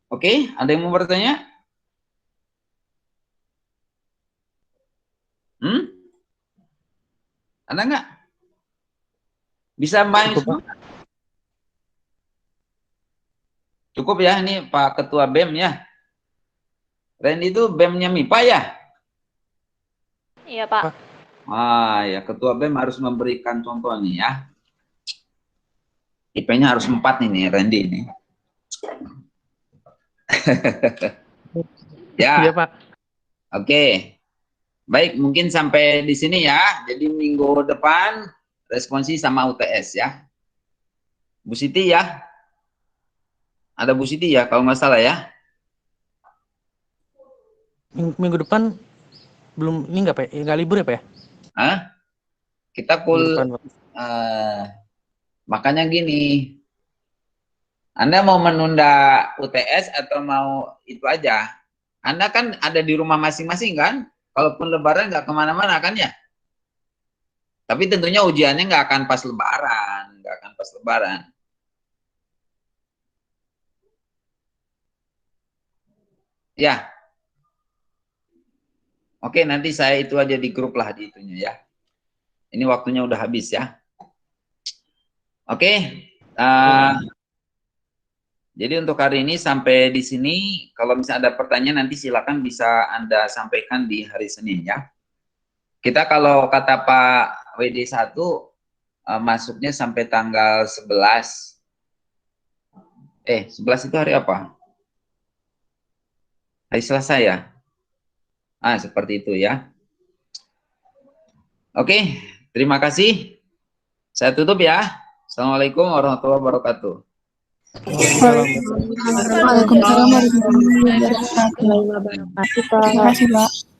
Oke, ada yang mau bertanya? Ada nggak? Bisa main semua? Cukup ya, ini Pak Ketua BEM ya. Randy itu BEM-nya MIPA ya? Iya, Pak. Ya, Ketua BEM harus memberikan contoh nih ya. IP-nya harus 4 nih, Randy ini. Ya. Iya, Pak. Oke. Baik, mungkin sampai di sini ya. Jadi minggu depan responsi sama UTS ya. Bu Siti ya. Ada Bu Siti ya kalau nggak salah ya. Minggu depan belum ini nggak, Pak? Nggak libur ya, Pak ya? Kita Minggu depan, Pak. Makanya gini. Anda mau menunda UTS atau mau itu aja? Anda kan ada di rumah masing-masing kan? Kalaupun lebaran nggak kemana-mana kan ya? Tapi tentunya ujiannya nggak akan pas lebaran. Nggak akan pas lebaran. Ya. Oke, nanti saya itu aja di grup lah di itunya ya. Ini waktunya udah habis ya. Oke. Jadi untuk hari ini sampai di sini. Kalau misalnya ada pertanyaan nanti silakan bisa Anda sampaikan di hari Senin ya. Kita kalau kata Pak WD1 masuknya sampai tanggal 11. 11 itu hari apa? Hari Selasa ya? Seperti itu ya. Oke, terima kasih. Saya tutup ya. Assalamualaikum warahmatullahi wabarakatuh. Waalaikumsalam warahmatullahi wabarakatuh. Terima kasih, Pak.